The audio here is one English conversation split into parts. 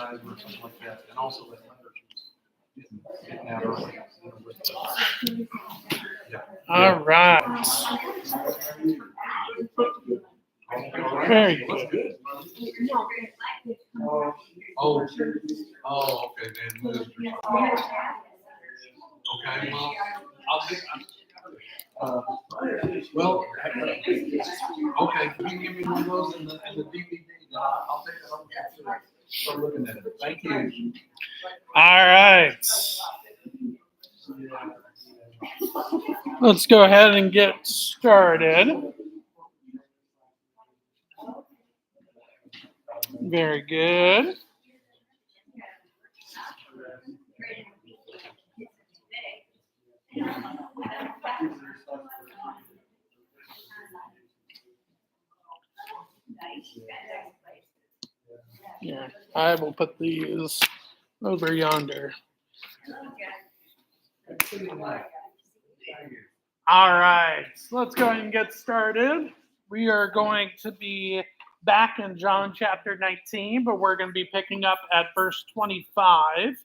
advertisement or something like that, and also that getting out early. Yeah. All right. Very good. Oh, okay, then moved or something. Okay, well, I'll get, well, okay, you can give me one of those and the DVD, then I'll take it home and start looking at it. Thank you. All right. Let's go ahead and get started. Very good. Yeah, I will put these over yonder. All right, so let's go ahead and get started. We are going to be back in John chapter 19, but we're going to be picking up at verse 25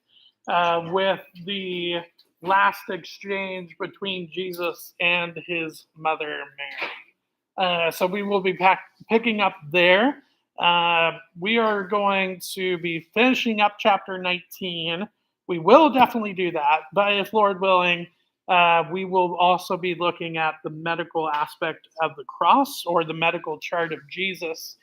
with the last exchange between Jesus and his mother Mary. So we will be picking up there. We are going to be finishing up chapter 19. We will definitely do that, but if Lord willing, we will also be looking at the medical aspect of the cross or the medical chart of Jesus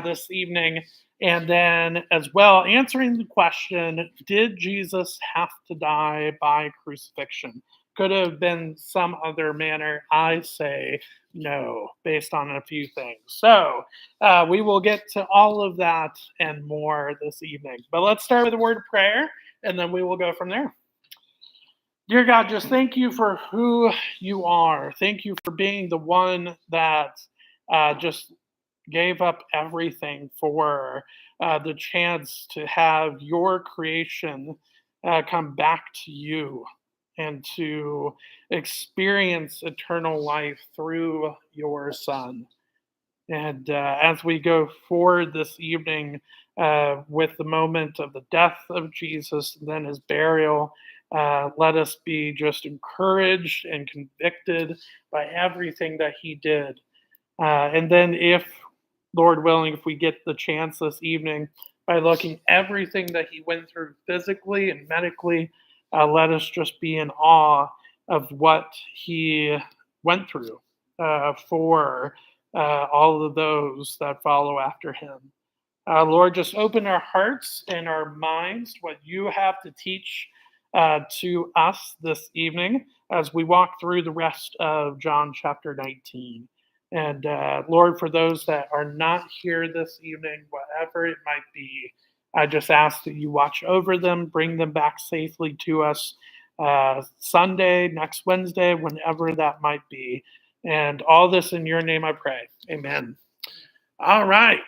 this evening. And then as well, answering the question, did Jesus have to die by crucifixion? Could have been some other manner. I say no, based on a few things. So we will get to all of that and more this evening. But let's start with a word of prayer, and then we will go from there. Dear God, just thank you for who you are. Thank you for being the one that just gave up everything for the chance to have your creation come back to you and to experience eternal life through your Son. And as we go forward this evening with the moment of the death of Jesus and then his burial, let us be just encouraged and convicted by everything that he did. And then if, Lord willing, if we get the chance this evening, by looking everything that he went through physically and medically, let us just be in awe of what he went through for all of those that follow after him. Lord, just open our hearts and our minds to what you have to teach to us this evening as we walk through the rest of John chapter 19. And Lord, for those that are not here this evening, whatever it might be, I just ask that you watch over them, bring them back safely to us Sunday, next Wednesday, whenever that might be. And all this in your name I pray. Amen. All right.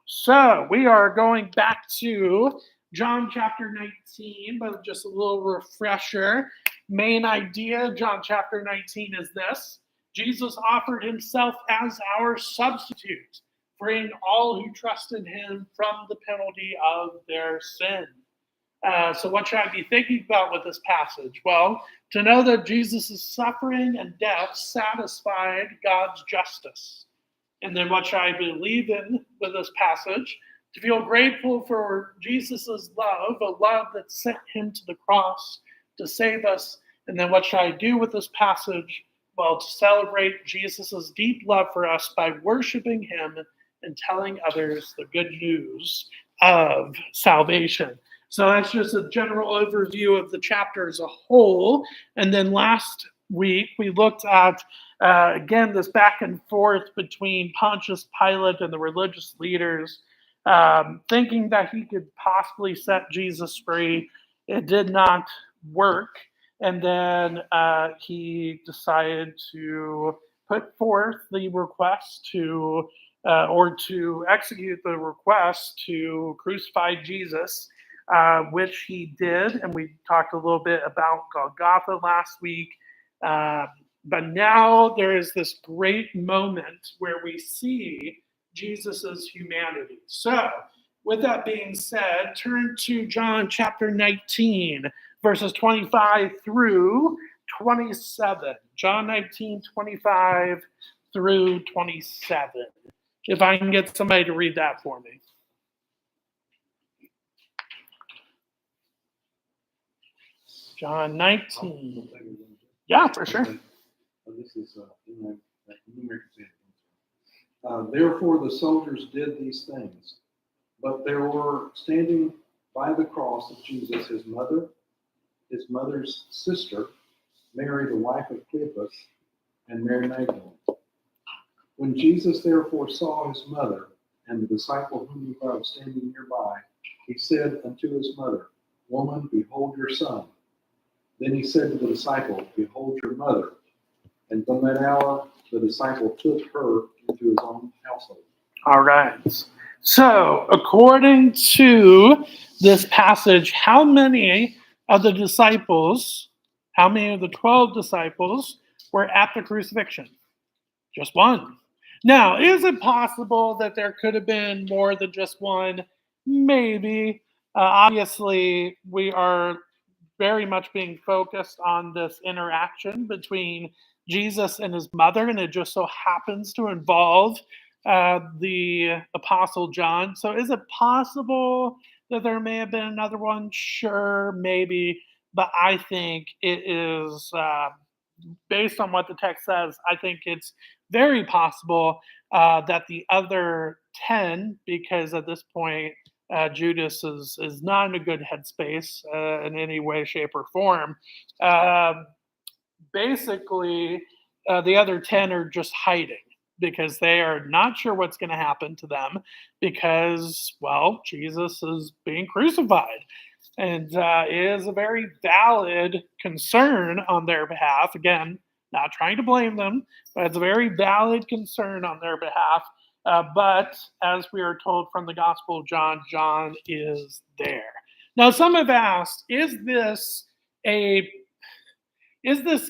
So we are going back to John chapter 19, but just a little refresher. Main idea, John chapter 19 is this. Jesus offered himself as our substitute, freeing all who trust in him from the penalty of their sin. So what should I be thinking about with this passage? Well, to know that Jesus' suffering and death satisfied God's justice. And then what should I believe in with this passage? To feel grateful for Jesus' love, a love that sent him to the cross to save us. And then what should I do with this passage? Well, to celebrate Jesus' deep love for us by worshiping him and telling others the good news of salvation. So that's just a general overview of the chapter as a whole. And then last week, we looked at, again, this back and forth between Pontius Pilate and the religious leaders, thinking that he could possibly set Jesus free. It did not work. And then he decided to put forth the request to, or to execute the request to crucify Jesus, which he did. And we talked a little bit about Golgotha last week. But now there is this great moment where we see Jesus's humanity. So with that being said, turn to John chapter 19, verses 25 through 27. John 19, 25 through 27. If I can get somebody to read that for me. John 19. Yeah, for sure. This is therefore the soldiers did these things, but there were standing by the cross of Jesus his mother, his mother's sister, Mary the wife of Cleopas, and Mary Magdalene. When Jesus therefore saw his mother and the disciple whom he loved standing nearby, he said unto his mother, Woman, behold your son. Then he said to the disciple, Behold your mother. And from that hour, the disciple took her into his own household. All right. So, according to this passage, how many of the disciples, how many of the 12 disciples were at the crucifixion? Just one. Now, is it possible that there could have been more than just one? Maybe. Obviously, we are very much being focused on this interaction between Jesus and his mother, and it just so happens to involve the Apostle John. So is it possible that there may have been another one? Sure, maybe. But I think it is, based on what the text says, I think it's very possible that the other 10, because at this point, Judas is not in a good headspace in any way, shape, or form. Basically, the other 10 are just hiding because they are not sure what's going to happen to them because, well, Jesus is being crucified. And it is a very valid concern on their behalf. Again, not trying to blame them, but it's a very valid concern on their behalf. But as we are told from the Gospel of John, John is there. Now, some have asked, is this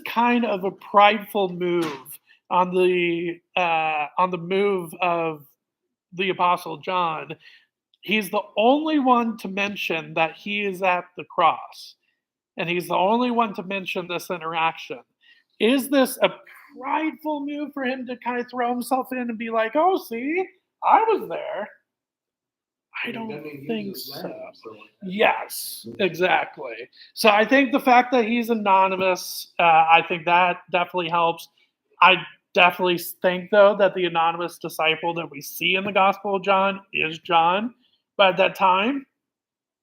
kind of a prideful move on the move of the Apostle John? He's the only one to mention that he is at the cross, and he's the only one to mention this interaction. Is this a prideful move for him to kind of throw himself in and be like, oh, see, I was there? I don't think so. Yes, exactly. So I think the fact that he's anonymous, I think that definitely helps. I definitely think, though, that the anonymous disciple that we see in the Gospel of John is John. But at that time,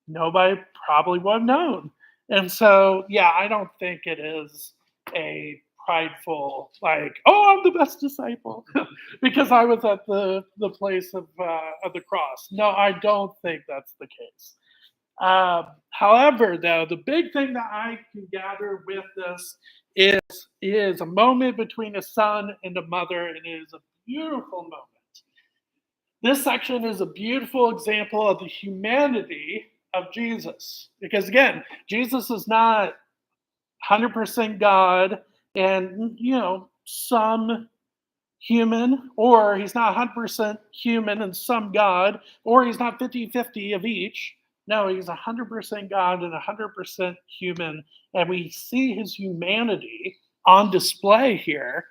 nobody probably would have known. And so, yeah, I don't think it is a prideful, like, oh, I'm the best disciple because I was at the place of the cross. No, I don't think that's the case. However, though, the big thing that I can gather with this is a moment between a son and a mother, and it is a beautiful moment. This section is a beautiful example of the humanity of Jesus. Because again, Jesus is not 100% God and, some human, or he's not 100% human and some God, or he's not 50-50 of each. No, he's 100% God and 100% human. And we see his humanity on display here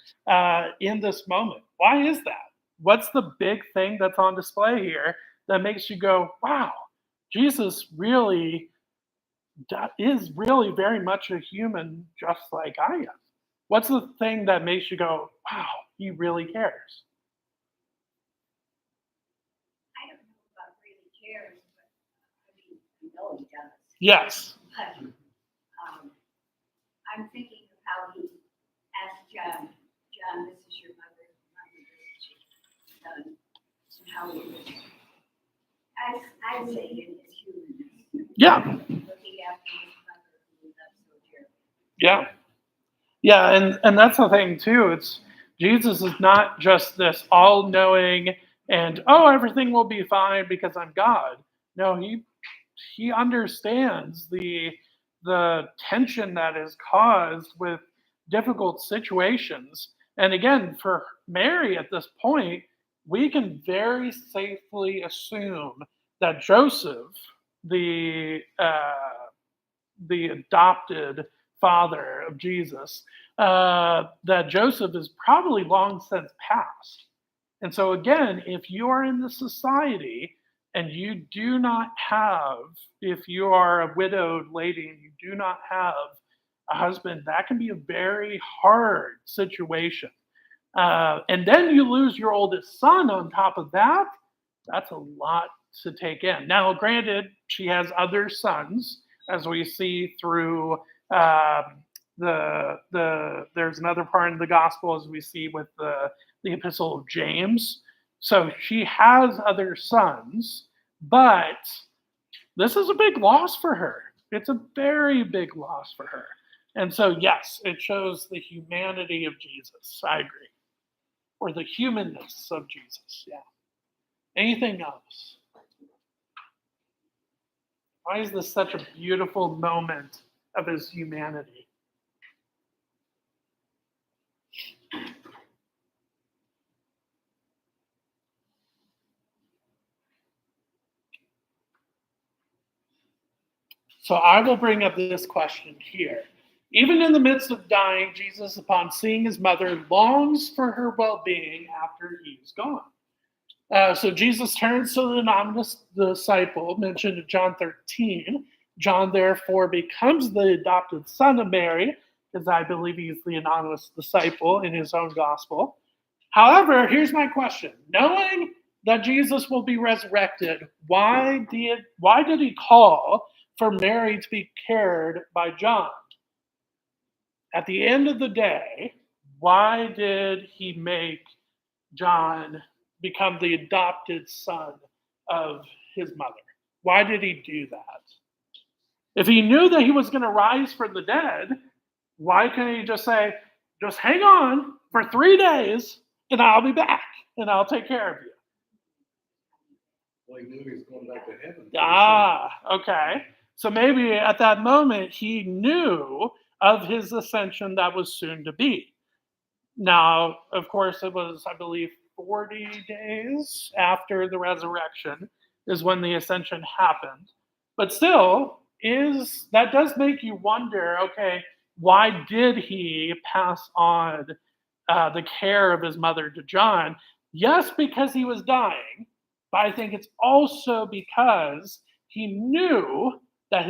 in this moment. Why is that? What's the big thing that's on display here that makes you go, wow, Jesus really is really very much a human just like I am? What's the thing that makes you go, wow, he really cares? I don't know about really cares, but I know he does. Yes. But I'm thinking of how he asked John, this is your mother, this is your son, and how he was, I say in his humanness. Yeah. Looking after his mother who he loved so dearly. Yeah. Yeah, and that's the thing too. It's Jesus is not just this all-knowing and everything will be fine because I'm God. No, he understands the tension that is caused with difficult situations. And again, for Mary at this point, we can very safely assume that Joseph, the adopted father of Jesus, that Joseph is probably long since passed. And so, again, if you are in the society and you do not have, if you are a widowed lady and you do not have a husband, that can be a very hard situation. And then you lose your oldest son on top of that. That's a lot to take in. Now, granted, she has other sons, as we see through there's another part in the gospel as we see with the epistle of James. So she has other sons, but this is a big loss for her. It's a very big loss for her. And so, yes, it shows the humanity of Jesus. I agree. Or the humanness of Jesus. Yeah. Anything else? Why is this such a beautiful moment of his humanity? So I will bring up this question here. Even in the midst of dying, Jesus, upon seeing his mother, longs for her well-being after he's gone. So Jesus turns to the anonymous disciple mentioned in John 13. John therefore becomes the adopted son of Mary, because I believe he's the anonymous disciple in his own gospel. However, here's my question. Knowing that Jesus will be resurrected, why did he call for Mary to be cared by John? At the end of the day, why did he make John become the adopted son of his mother? Why did he do that? If he knew that he was going to rise from the dead, why couldn't he just say, just hang on for 3 days and I'll be back and I'll take care of you? Well, he knew he was going back to heaven. Okay. So maybe at that moment he knew of his ascension that was soon to be. Now, of course, it was, I believe, 40 days after the resurrection is when the ascension happened. But still, that does make you wonder, okay, why did he pass on the care of his mother to John? Yes, because he was dying, but I think it's also because he knew that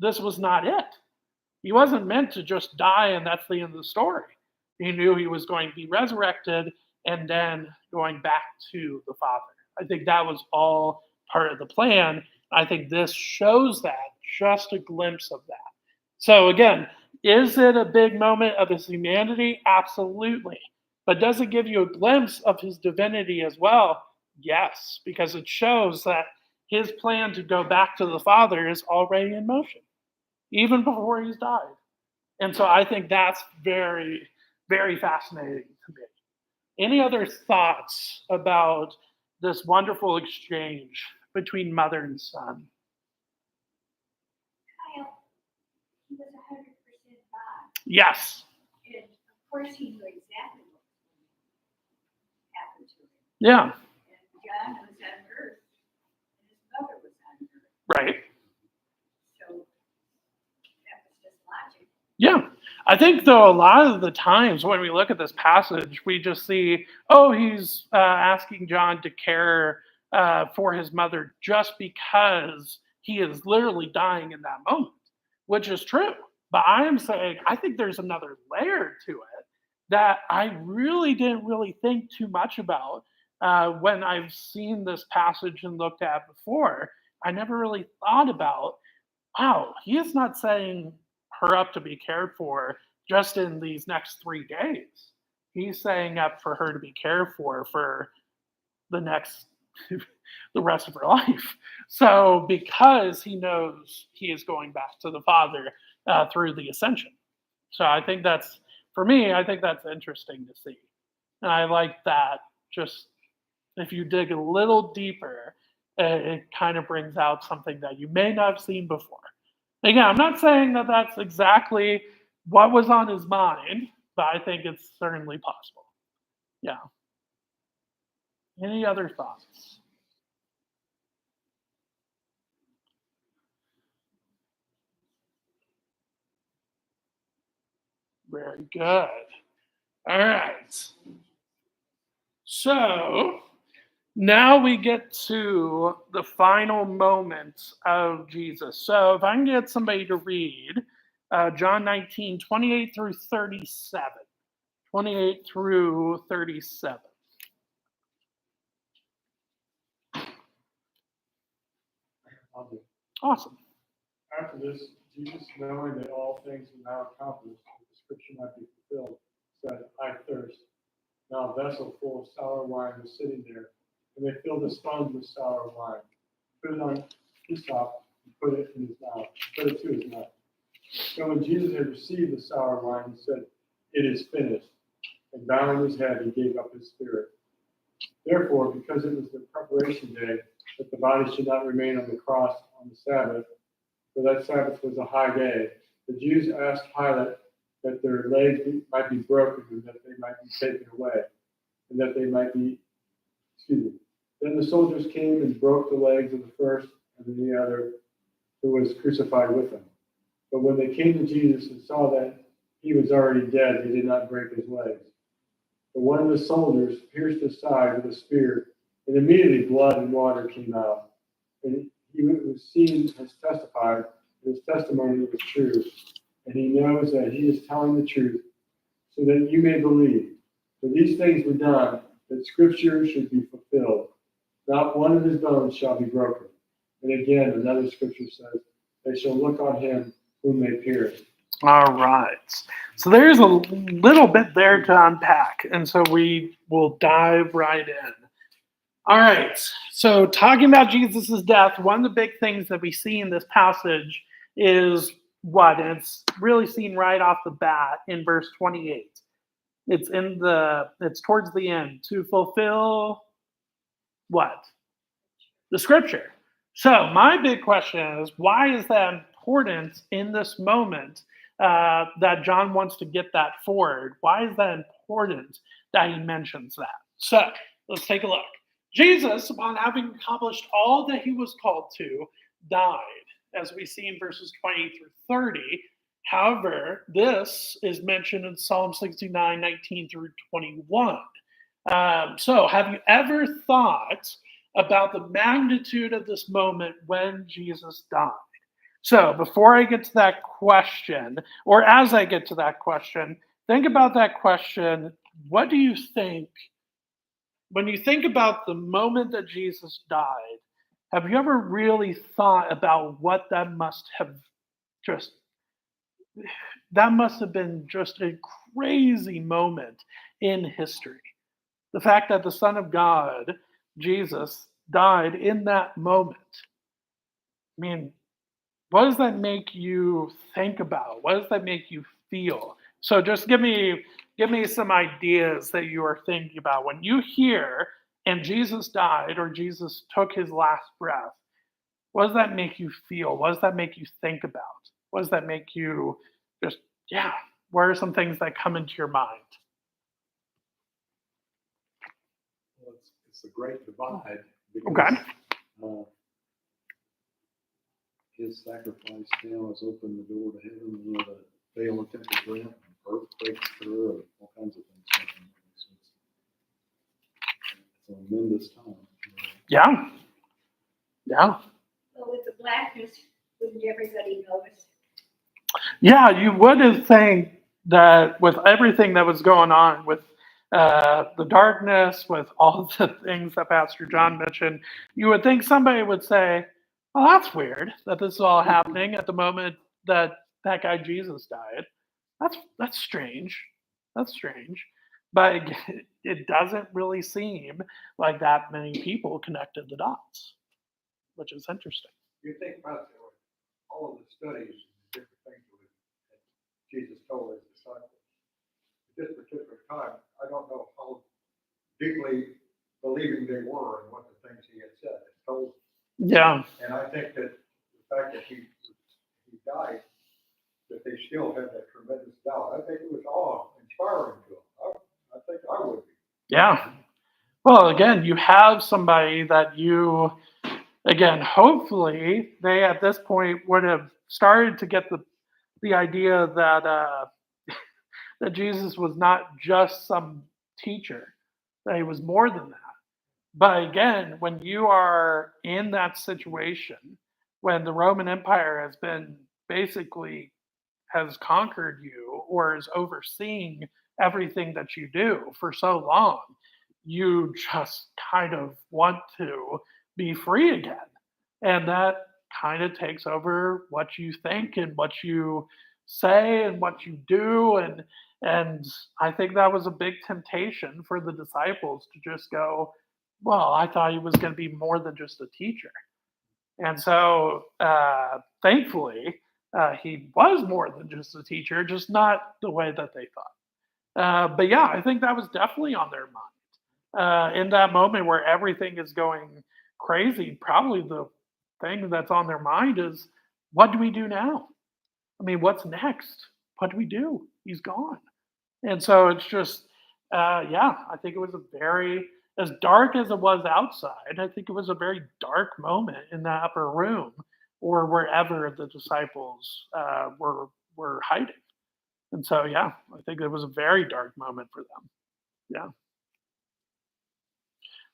this was not it. He wasn't meant to just die and that's the end of the story. He knew he was going to be resurrected and then going back to the Father. I think that was all part of the plan. I think this shows that, just a glimpse of that. So again, is it a big moment of his humanity? Absolutely. But does it give you a glimpse of his divinity as well? Yes, because it shows that his plan to go back to the Father is already in motion, even before he's died. And so I think that's very, very fascinating to me. Any other thoughts about this wonderful exchange between mother and son? Kyle, he was 100% God. Yes. And of course, he knew exactly what was happened to him. Yeah. And John was on earth, and his mother was on earth. Right. So that was just logic. Yeah. I think, though, a lot of the times when we look at this passage, we just see, oh, he's asking John to care for his mother just because he is literally dying in that moment, which is true. But I am saying, I think there's another layer to it that I really didn't really think too much about when I've seen this passage and looked at before. I never really thought about, wow, he is not saying her up to be cared for just in these next 3 days. He's saying up for her to be cared for the next the rest of her life. So because he knows he is going back to the Father through the ascension. So I think that's, for me, I think that's interesting to see. And I like that. Just if you dig a little deeper, it kind of brings out something that you may not have seen before. Again, I'm not saying that that's exactly what was on his mind, but I think it's certainly possible. Yeah. Any other thoughts? Very good. All right. So now we get to the final moments of Jesus. So if I can get somebody to read John 19, 28 through 37. 28 through 37. I'll do it. Awesome. After this, Jesus, knowing that all things were now accomplished, that the scripture might be fulfilled, said, I thirst. Now a vessel full of sour wine was sitting there, and they filled a sponge with sour wine, put it on hyssop, and put it in his mouth, put it to his mouth. So when Jesus had received the sour wine, he said, It is finished. And bowing his head, he gave up his spirit. Therefore, because it was the preparation day, that the body should not remain on the cross on the Sabbath, for that Sabbath was a high day, the Jews asked Pilate that their legs might be broken and that they might be taken away, and that they might be, Then the soldiers came and broke the legs of the first and the other who was crucified with him. But when they came to Jesus and saw that he was already dead, they did not break his legs. But one of the soldiers pierced his side with a spear, and immediately blood and water came out. And he was seen has testified, and his testimony was true. And he knows that he is telling the truth, so that you may believe. For these things were done, that scripture should be fulfilled. Not one of his bones shall be broken. And again, another scripture says, they shall look on him whom they pierced. All right. So there's a little bit there to unpack. And so we will dive right in. All right. So talking about Jesus' death, one of the big things that we see in this passage is what? And it's really seen right off the bat in verse 28. It's towards the end to fulfill what? The scripture. So my big question is, why is that important in this moment that John wants to get that forward? Why is that important that he mentions that? So let's take a look. Jesus, upon having accomplished all that he was called to, died, as we see in verses 20 through 30. However, this is mentioned in Psalm 69, 19 through 21. So have you ever thought about the magnitude of this moment when Jesus died? So before I get to that question, or as I get to that question, think about that question. What do you think, when you think about the moment that Jesus died, have you ever really thought about what that must have been just a crazy moment in history? The fact that the Son of God, Jesus, died in that moment. I mean, what does that make you think about? What does that make you feel? So just give me some ideas that you are thinking about. When you hear, and Jesus died, or Jesus took his last breath, what does that make you feel? What does that make you think about? What does that make you what are some things that come into your mind? Well, it's a great divide Okay. because his sacrifice now has opened the door to heaven. You know, the veil of temple rent, earth breaks through, and all kinds of things happen. So it's a tremendous time. Yeah. Yeah. So with the blackness, wouldn't everybody notice? Yeah, you would think that with everything that was going on, with the darkness, with all the things that Pastor John mentioned, you would think somebody would say, "Well, that's weird that this is all happening at the moment that that guy Jesus died. That's strange. That's strange." But it doesn't really seem like that many people connected the dots, which is interesting. You think about all of the studies and different things that Jesus told his disciples. At this particular time, I don't know how deeply believing they were in what the things he had said and told. Yeah. And I think that the fact that he died, that they still had that tremendous doubt. I think it was awe-inspiring to them. I think I would be. Yeah. Well, again, you have somebody that hopefully they at this point would have started to get the idea that that Jesus was not just some teacher, that he was more than that. But again, when you are in that situation, when the Roman Empire has been basically has conquered you or is overseeing everything that you do for so long, you just kind of want to be free again. And that kind of takes over what you think and what you say and what you do. And I think that was a big temptation for the disciples to just go, well, I thought he was going to be more than just a teacher. And so, thankfully, he was more than just a teacher, just not the way that they thought. But yeah, I think that was definitely on their mind. In that moment where everything is going crazy, probably the thing that's on their mind is, what do we do now? I mean, what's next? What do we do? He's gone. And so it's just, yeah, I think it was a very, as dark as it was outside, I think it was a very dark moment in the upper room or wherever the disciples were hiding. And so, yeah, I think it was a very dark moment for them. Yeah.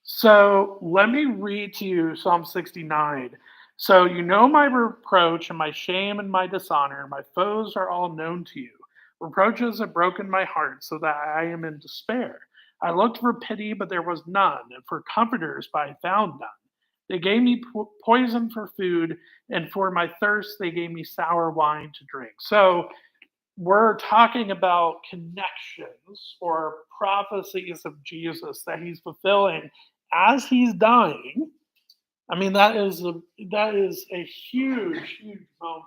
So let me read to you Psalm 69. So you know my reproach and my shame and my dishonor. My foes are all known to you. Reproaches have broken my heart so that I am in despair. I looked for pity, but there was none, and for comforters, but I found none. They gave me poison for food, and for my thirst, they gave me sour wine to drink. So we're talking about connections or prophecies of Jesus that he's fulfilling as he's dying. I mean, that is a huge, huge moment.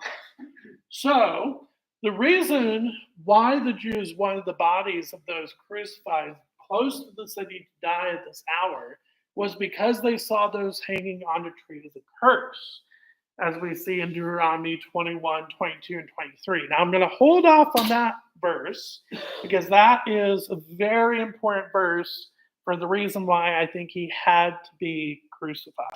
So the reason why the Jews wanted the bodies of those crucified close to the city to die at this hour was because they saw those hanging on a tree as a curse, as we see in Deuteronomy 21, 22, and 23. Now, I'm going to hold off on that verse because that is a very important verse for the reason why I think he had to be crucified,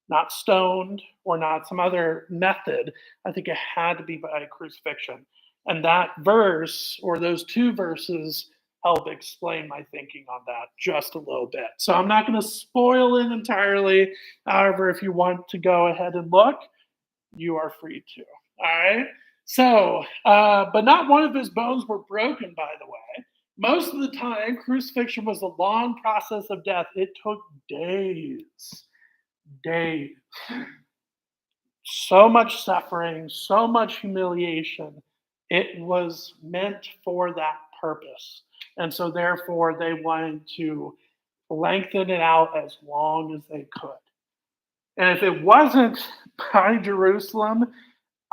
not stoned or not some other method. I think it had to be by crucifixion. And that verse, or those two verses, help explain my thinking on that just a little bit. So I'm not going to spoil it entirely. However, if you want to go ahead and look, you are free to. All right. So, but not one of his bones were broken, by the way. Most of the time, crucifixion was a long process of death. It took days. Days. So much suffering, so much humiliation. It was meant for that purpose. And so, therefore, they wanted to lengthen it out as long as they could. And if it wasn't by Jerusalem,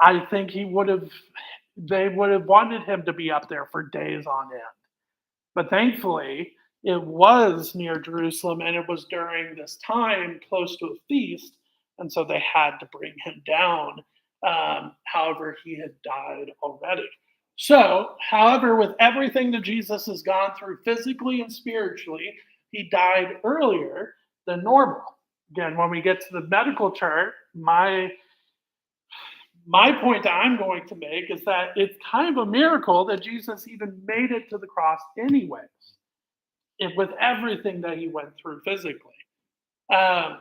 I think they would have wanted him to be up there for days on end. But thankfully, it was near Jerusalem and it was during this time close to a feast. And so they had to bring him down. However, he had died already. So, however, with everything that Jesus has gone through physically and spiritually, he died earlier than normal. Again, when we get to the medical chart, my point that I'm going to make is that it's kind of a miracle that Jesus even made it to the cross anyways, with everything that he went through physically.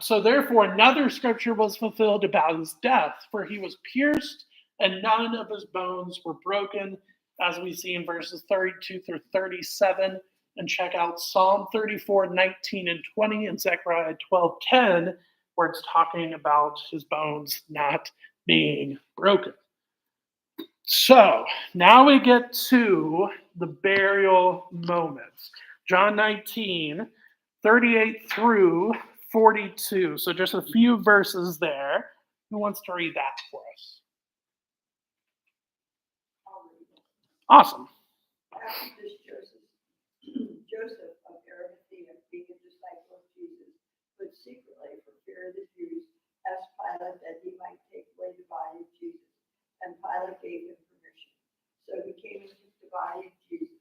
So therefore, another scripture was fulfilled about his death, for he was pierced and none of his bones were broken, as we see in verses 32 through 37. And check out Psalm 34, 19 and 20 and Zechariah 12:10, where it's talking about his bones not being broken. So now we get to the burial moments. John 19, 38 through 42. So just a few verses there. Who wants to read that for us? Awesome. After this, Joseph of Arimathea, being a disciple of Jesus, but secretly for fear of the Jews, asked Pilate that he might take away the body of Jesus, and Pilate gave him permission. So he came and took the body of Jesus,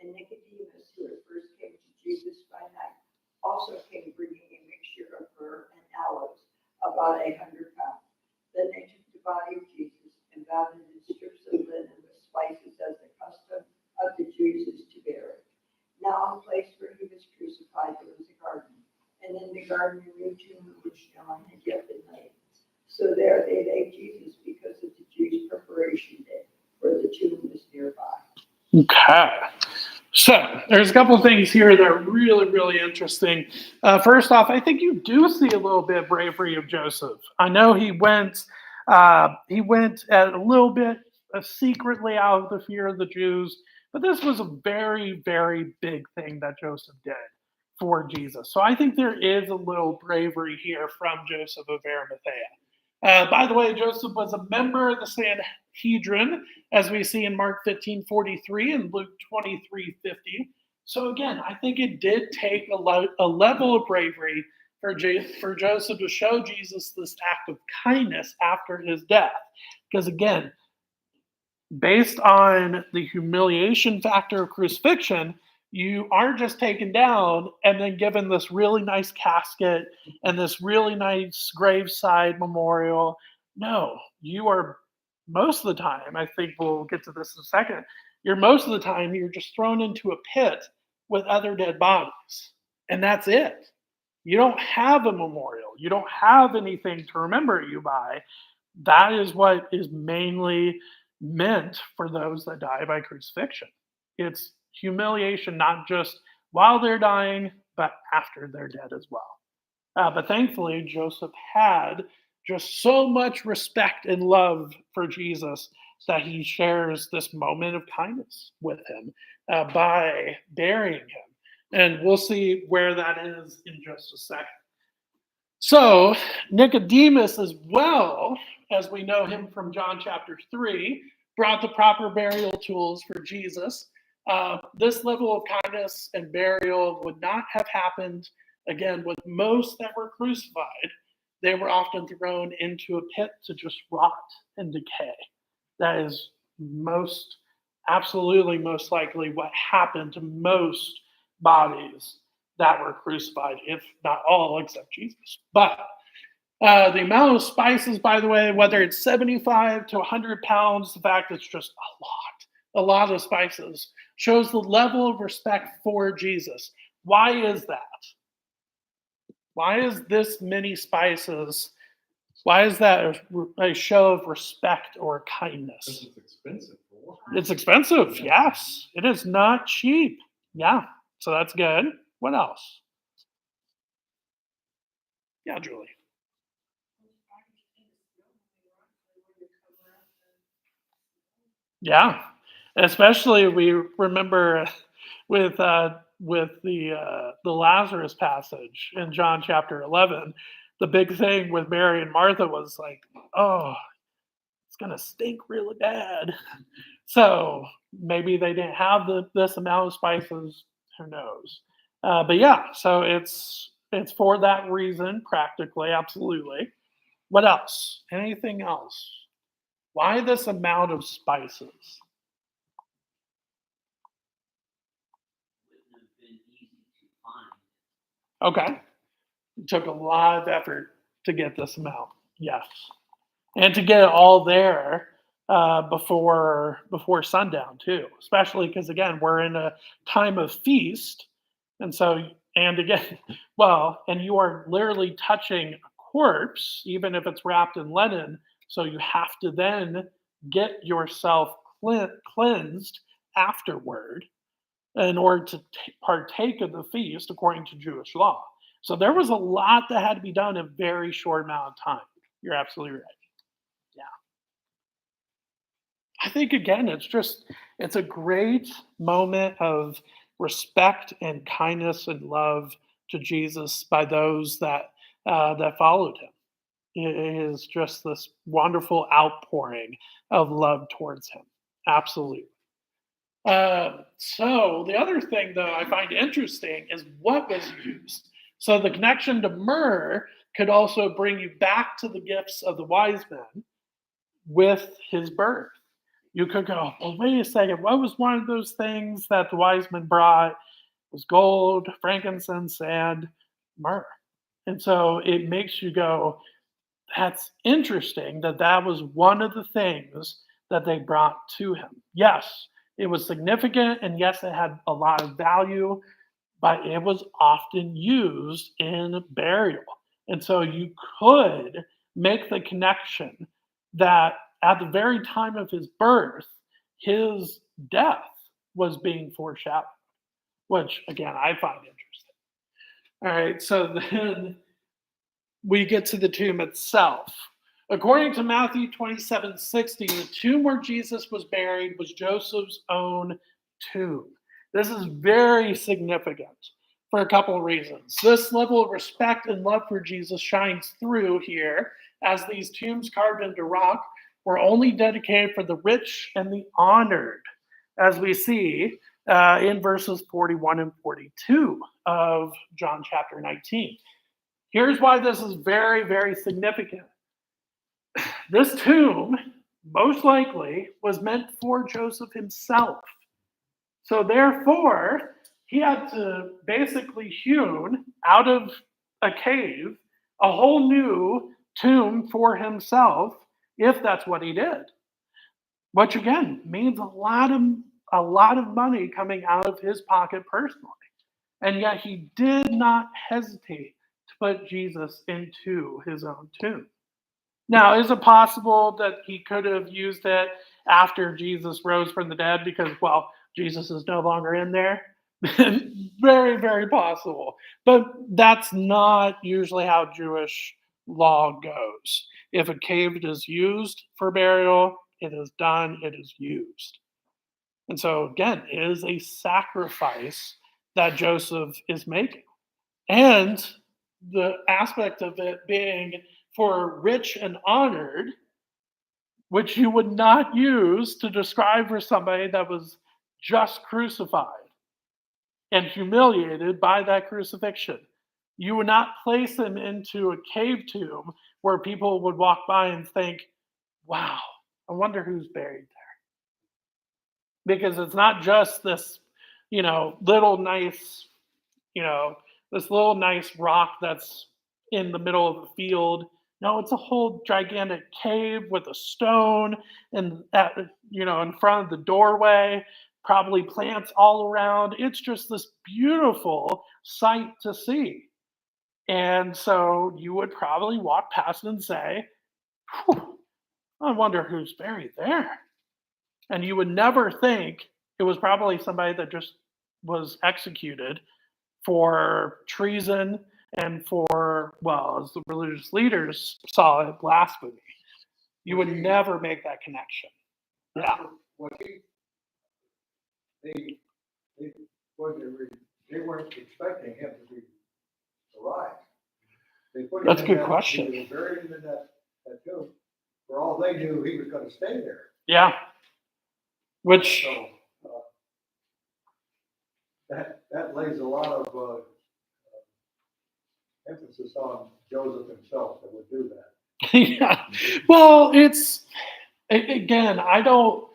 and Nicodemus, who at first came to Jesus by night, also came bringing a mixture of myrrh and aloes, about 100 pounds. Then they took the body of Jesus and bound it in strips of linen with spices, as the custom of the Jews garden and new tomb which John had yet been made. So there they laid Jesus because of the Jews' preparation day, for the tomb was nearby. Okay. So there's a couple of things here that are really, really interesting. First off, I think you do see a little bit of bravery of Joseph. I know he went a little bit secretly out of the fear of the Jews, but this was a very, very big thing that Joseph did for Jesus. So I think there is a little bravery here from Joseph of Arimathea. By the way, Joseph was a member of the Sanhedrin, as we see in Mark 15:43 and Luke 23:50. So again, I think it did take a level of bravery for Joseph to show Jesus this act of kindness after his death. Because again, based on the humiliation factor of crucifixion, you aren't just taken down and then given this really nice casket and this really nice graveside memorial. No, you are most of the time, I think we'll get to this in a second, you're just thrown into a pit with other dead bodies. And that's it. You don't have a memorial. You don't have anything to remember you by. That is what is mainly meant for those that die by crucifixion. It's humiliation, not just while they're dying, but after they're dead as well. But thankfully, Joseph had just so much respect and love for Jesus that he shares this moment of kindness with him by burying him. And we'll see where that is in just a second. So, Nicodemus, as well as we know him from John chapter 3, brought the proper burial tools for Jesus. This level of kindness and burial would not have happened, again, with most that were crucified. They were often thrown into a pit to just rot and decay. That is absolutely most likely what happened to most bodies that were crucified, if not all, except Jesus. But the amount of spices, by the way, whether it's 75 to 100 pounds, the fact it's just a lot of spices, shows the level of respect for Jesus. Why is that? Why is this many spices? Why is that a show of respect or kindness? Because it's expensive. It's expensive, yes. It is not cheap. Yeah, so that's good. What else? Yeah, Julie. Yeah, especially we remember with the Lazarus passage in John chapter 11. The big thing with Mary and Martha was like, oh, it's gonna stink really bad. So maybe they didn't have this amount of spices. Who knows? But yeah, so it's for that reason, practically, absolutely. What else? Anything else? Why this amount of spices? Wouldn't have been easy to find. Okay. It took a lot of effort to get this amount. Yes. And to get it all there before sundown too, especially because again, we're in a time of feast. And so, and again, well, and you are literally touching a corpse, even if it's wrapped in linen. So you have to then get yourself cleansed afterward in order to partake of the feast according to Jewish law. So there was a lot that had to be done in a very short amount of time. You're absolutely right. Yeah. I think again, it's a great moment of respect and kindness and love to Jesus by those that followed him. It is just this wonderful outpouring of love towards him. Absolutely. So the other thing, though, I find interesting is what was used. So the connection to myrrh could also bring you back to the gifts of the wise men with his birth. You could go, well, wait a second, what was one of those things that the wise men brought? It was gold, frankincense, and myrrh. And so it makes you go, that's interesting that was one of the things that they brought to him. Yes, it was significant, and yes, it had a lot of value. but it was often used in burial. And so you could make the connection that at the very time of his birth, his death was being foreshadowed, which again, I find interesting. All right, so then we get to the tomb itself. According to Matthew 27:60, the tomb where Jesus was buried was Joseph's own tomb. This is very significant for a couple of reasons. This level of respect and love for Jesus shines through here, as these tombs carved into rock were only dedicated for the rich and the honored, as we see in verses 41 and 42 of John chapter 19. Here's why this is very, very significant. This tomb, most likely, was meant for Joseph himself. So therefore, he had to basically hewn out of a cave a whole new tomb for himself, if that's what he did. Which again means a lot of money coming out of his pocket personally. And yet he did not hesitate to put Jesus into his own tomb. Now, is it possible that he could have used it after Jesus rose from the dead because, well, Jesus is no longer in there? Very, very possible. But that's not usually how Jewish law goes. If a cave is used for burial, it is done, it is used. And so, again, it is a sacrifice that Joseph is making. And the aspect of it being for rich and honored, which you would not use to describe for somebody that was just crucified and humiliated by that crucifixion. You would not place him into a cave tomb where people would walk by and think, wow, I wonder who's buried there. Because it's not just this, little nice, this little nice rock that's in the middle of the field. No, it's a whole gigantic cave with a stone and in front of the doorway, probably plants all around. It's just this beautiful sight to see. And so you would probably walk past and say, I wonder who's buried there. And you would never think it was probably somebody that just was executed for treason and for, well, as the religious leaders saw it, blasphemy. You would never make that connection. Yeah. What they weren't expecting him to be alive. They put him That's a in good that- question. He was buried him in that tomb. For all they knew, he was going to stay there. Yeah. Which, So that lays a lot of emphasis on Joseph himself that would do that. yeah. Well, it's, again, I don't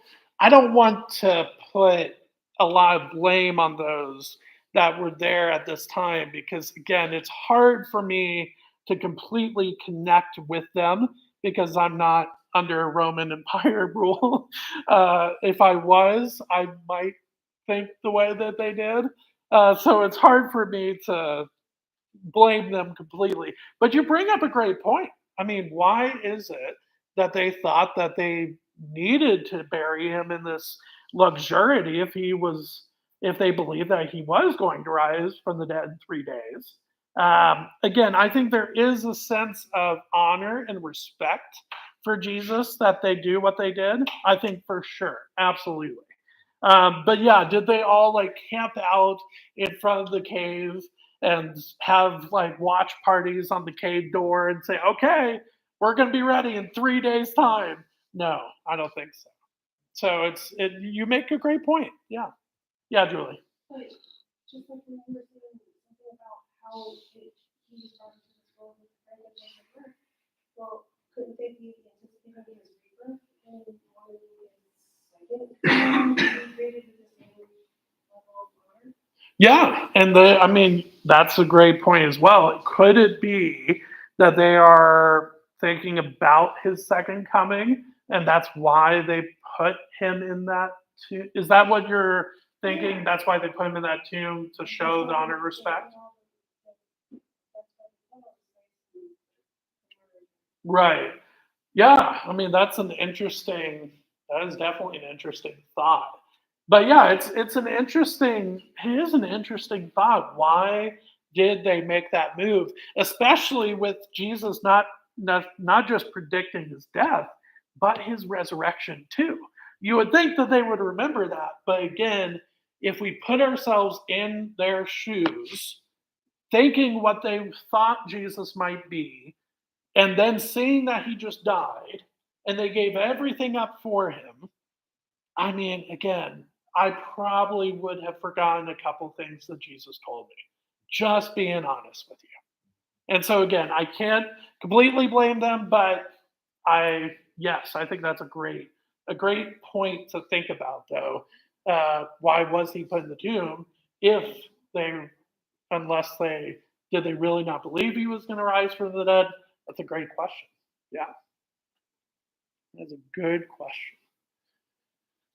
want to put a lot of blame on those that were there at this time because, again, it's hard for me to completely connect with them because I'm not under Roman Empire rule. If I was, I might think the way that they did. So it's hard for me to blame them completely. But you bring up a great point. I mean, why is it that they thought that they needed to bury him in this luxuriety if they believed that he was going to rise from the dead in 3 days? Again, I think there is a sense of honor and respect for Jesus that they do what they did. I think for sure, absolutely. But yeah, did they all camp out in front of the cave and have watch parties on the cave door and say, okay, we're going to be ready in 3 days time? No, I don't think so. So you make a great point. Yeah. Yeah, Julie. But just like remember saying something about how he was brought into this world with the friend of his birth. Well, couldn't they be anticipating his rebirth and wanting his second to be created with the same level of honor? Yeah, and that's a great point as well. Could it be that they are thinking about his second coming, and that's why they put him in that? Is that what you're thinking that's why they put him in that tomb to show the honor and respect. Right. Yeah. I mean, that is definitely an interesting thought. But yeah, it is an interesting thought. Why did they make that move? Especially with Jesus not just predicting his death, but his resurrection too. You would think that they would remember that. But again, if we put ourselves in their shoes, thinking what they thought Jesus might be, and then seeing that he just died and they gave everything up for him, I mean, again, I probably would have forgotten a couple things that Jesus told me. Just being honest with you. And so again, I can't completely blame them, but I think that's a great point to think about though. Why was he put in the tomb if they unless they did they really not believe he was going to rise from the dead? That's a great question. Yeah, that's a good question.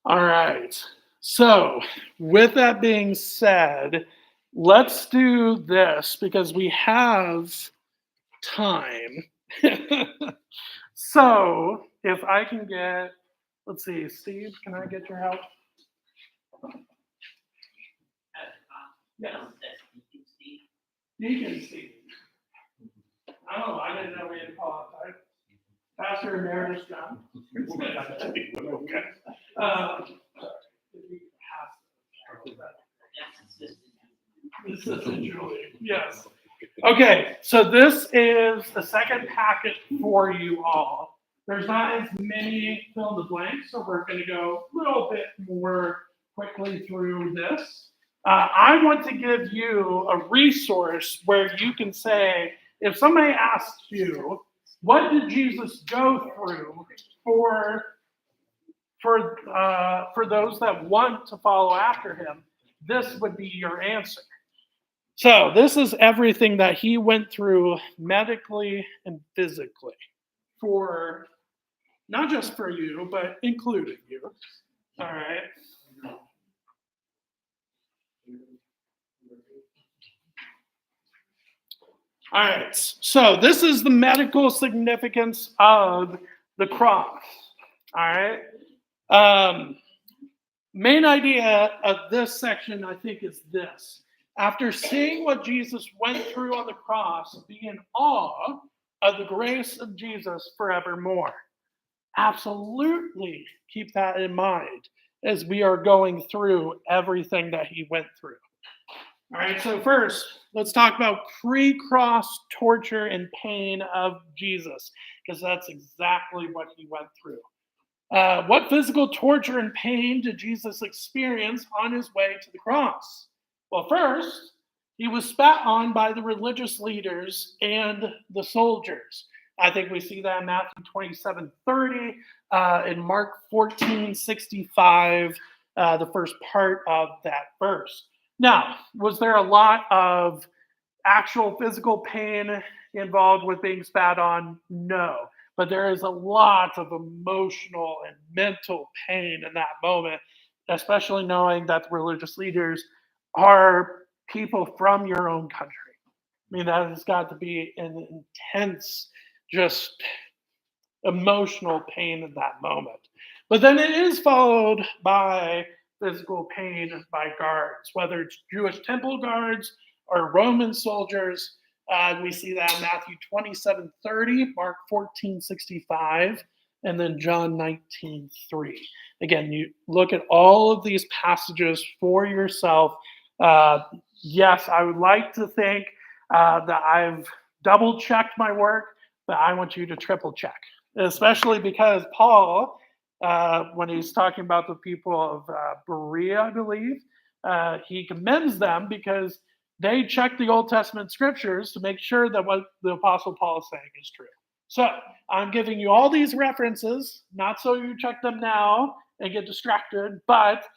All right. So, with that being said, let's do this because we have time. So, if I can get, let's see, Steve, can I get your help? Yes. Deacon Steve. Oh, I didn't know we had to call it. Pastor Emeritus John. Okay. Assistant Julie. Yes. Okay, so this is the second packet for you all. There's not as many fill in the blanks, so we're going to go a little bit more quickly through this. I want to give you a resource where you can say, if somebody asks you, what did Jesus go through for those that want to follow after him, this would be your answer. So this is everything that he went through medically and physically for not just for you, but including you. All right. All right. So this is the medical significance of the cross. All right. Main idea of this section, I think, is this. After seeing what Jesus went through on the cross, be in awe of the grace of Jesus forevermore. Absolutely keep that in mind as we are going through everything that he went through. All right, so first, let's talk about pre-cross torture and pain of Jesus, because that's exactly what he went through. What physical torture and pain did Jesus experience on his way to the cross? Well, first, he was spat on by the religious leaders and the soldiers. I think we see that in Matthew 27:30, in Mark 14:65, the first part of that verse. Now, was there a lot of actual physical pain involved with being spat on? No. But there is a lot of emotional and mental pain in that moment, especially knowing that the religious leaders are people from your own country. I mean, that has got to be an intense, just emotional pain in that moment. But then it is followed by physical pain by guards, whether it's Jewish temple guards or Roman soldiers. We see that in Matthew 27:30, Mark 14:65, and then John 19:3. Again, you look at all of these passages for yourself. Yes, I would like to think that I've double checked my work, but I want you to triple check, especially because Paul, when he's talking about the people of Berea, I believe, he commends them because they check the Old Testament scriptures to make sure that what the Apostle Paul is saying is true. So I'm giving you all these references, not so you check them now and get distracted, but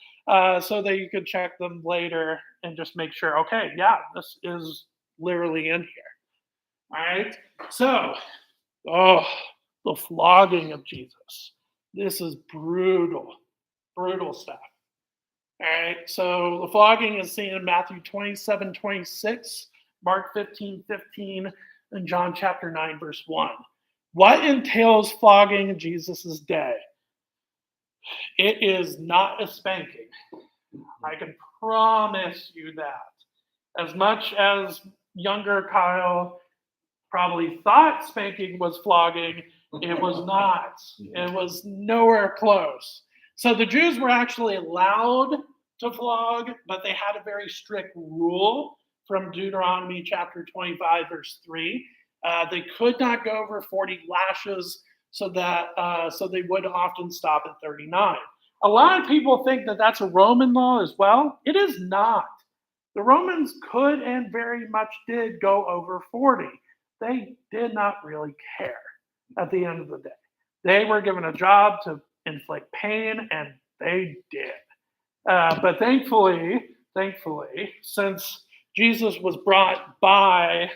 so that you can check them later and just make sure, okay, yeah, this is literally in here. All right. So, the flogging of Jesus. This is brutal, brutal stuff. All right, so the flogging is seen in Matthew 27:26, Mark 15:15, and John chapter 9, verse 1. What entails flogging in Jesus' day? It is not a spanking. I can promise you that. As much as younger Kyle probably thought spanking was flogging, it was not. It was nowhere close. So the Jews were actually allowed to flog, but they had a very strict rule from Deuteronomy chapter 25, verse 3. They could not go over 40 lashes, so they would often stop at 39. A lot of people think that that's a Roman law as well. It is not. The Romans could and very much did go over 40. They did not really care at the end of the day. They were given a job to inflict pain, and they did. But thankfully, since Jesus was brought by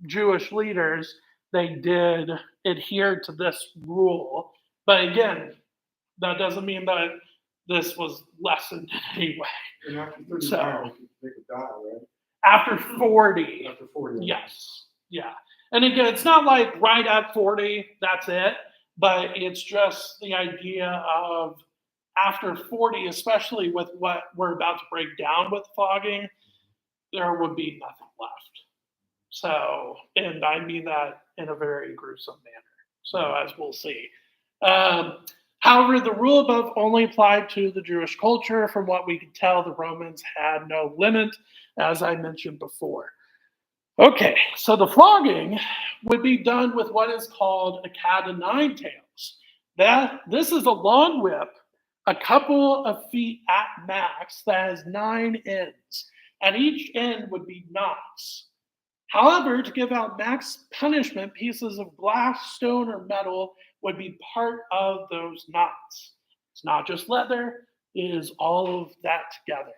Jewish leaders, they did adhere to this rule. But again, that doesn't mean that this was lessened in any way. And after 39, So- they could die, right? After 40, After 40. yes, yeah. And again, it's not like right at 40, that's it, but it's just the idea of after 40, especially with what we're about to break down with flogging, there would be nothing left. So, and I mean that in a very gruesome manner. So, as we'll see. However, the rule above only applied to the Jewish culture. From what we can tell, the Romans had no limit, as I mentioned before. Okay, so the flogging would be done with what is called a cat o' nine tails. This is a long whip, a couple of feet at max, that has 9 ends, and each end would be knots. However, to give out max punishment, pieces of glass, stone, or metal would be part of those knots. It's not just leather, it is all of that together.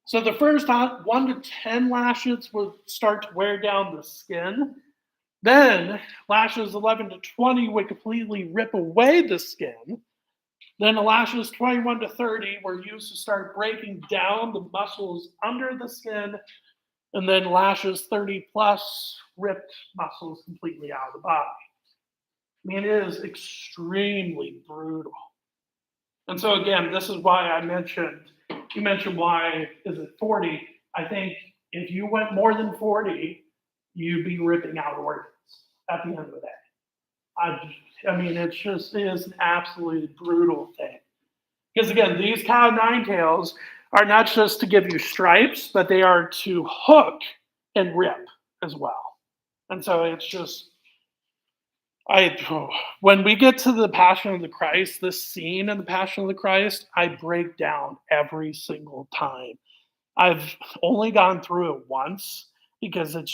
So the first 1 to 10 lashes would start to wear down the skin. Then lashes 11 to 20 would completely rip away the skin. Then the lashes 21 to 30 were used to start breaking down the muscles under the skin. And then lashes 30 plus ripped muscles completely out of the body. I mean, it is extremely brutal. And so again, this is why you mentioned why is it 40? I think if you went more than 40, you'd be ripping out organs at the end of the day. I mean, it is an absolutely brutal thing. Because again, these cat o' nine tails are not just to give you stripes, but they are to hook and rip as well. And so it's just, when we get to the Passion of the Christ, this scene in the Passion of the Christ, I break down every single time. I've only gone through it once because it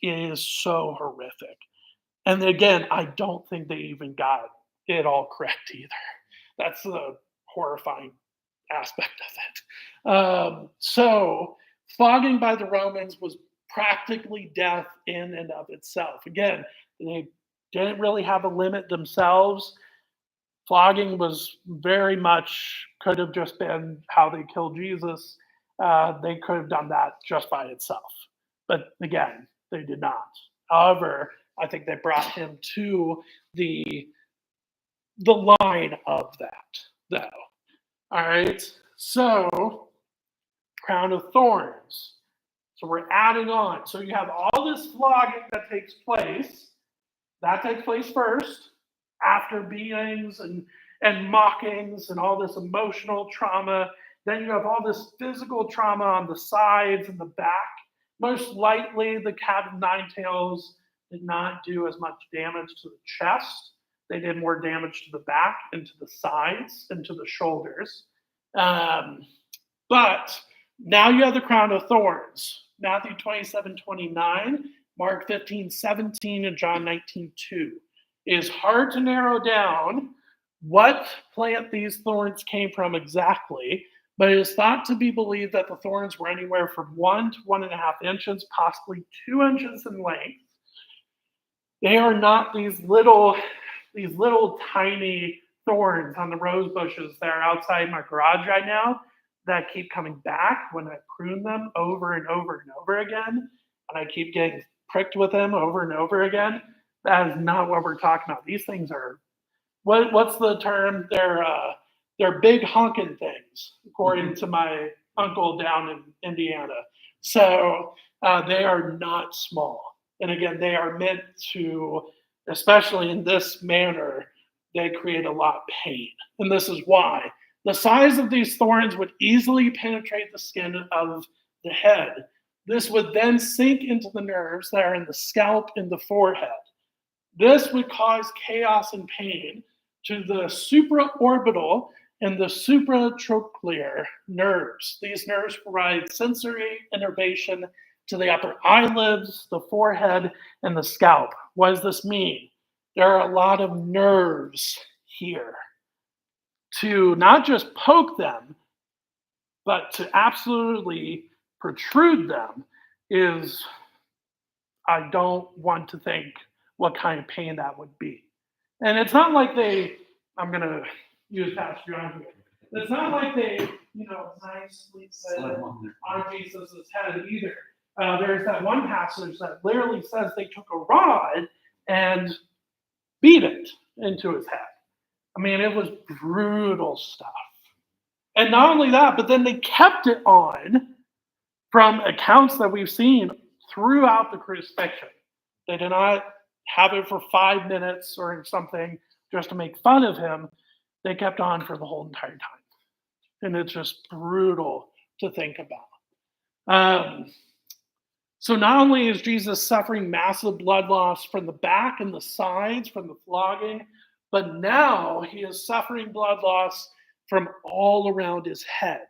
is so horrific. And again, I don't think they even got it all correct either. That's the horrifying aspect of it. So, flogging by the Romans was practically death in and of itself. Again, they didn't really have a limit themselves. Flogging was very much, could have just been how they killed Jesus. They could have done that just by itself. But again, they did not. However, I think they brought him to the line of that, though. All right, so crown of thorns. So we're adding on. So you have all this flogging that takes place. That takes place first, after beatings and mockings and all this emotional trauma. Then you have all this physical trauma on the sides and the back. Most likely, the cat of nine tails did not do as much damage to the chest. They did more damage to the back and to the sides and to the shoulders. But now you have the crown of thorns. Matthew 27:29, Mark 15:17, and John 19:2. It is hard to narrow down what plant these thorns came from exactly, but it is thought to be believed that the thorns were anywhere from 1 to 1.5 inches, possibly 2 inches in length. They are not these little tiny thorns on the rose bushes that are outside my garage right now. that keep coming back when I prune them over and over and over again, and I keep getting pricked with them over and over again, that is not what we're talking about. These things are what's the term? They're big honking things, according to my uncle down in Indiana. So they are not small. And again, they are meant to, especially in this manner, they create a lot of pain. And this is why. The size of these thorns would easily penetrate the skin of the head. This would then sink into the nerves that are in the scalp and the forehead. This would cause chaos and pain to the supraorbital and the supratrochlear nerves. These nerves provide sensory innervation to the upper eyelids, the forehead, and the scalp. What does this mean? There are a lot of nerves here. To not just poke them, but to absolutely protrude them is, I don't want to think what kind of pain that would be. And it's not like I'm going to use Pastor John here. It's not like they, nicely said on Jesus' head either. There's that one passage that literally says they took a rod and beat it into his head. I mean, it was brutal stuff. And not only that, but then they kept it on from accounts that we've seen throughout the crucifixion. They did not have it for 5 minutes or something just to make fun of him. They kept on for the whole entire time. And it's just brutal to think about. So not only is Jesus suffering massive blood loss from the back and the sides from the flogging, but now he is suffering blood loss from all around his head.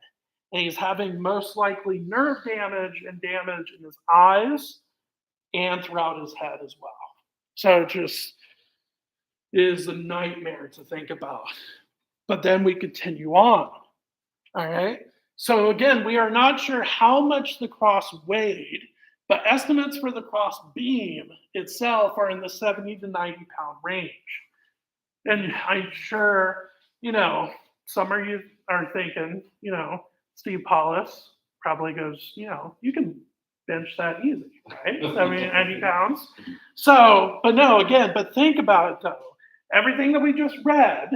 And he's having most likely nerve damage and damage in his eyes and throughout his head as well. So it just is a nightmare to think about. But then we continue on. All right. So again, we are not sure how much the cross weighed, but estimates for the cross beam itself are in the 70 to 90 pound range. And I'm sure, some of you are thinking, Steve Paulus probably goes, you can bench that easy, right? 90 pounds. So, but think about it though. Everything that we just read,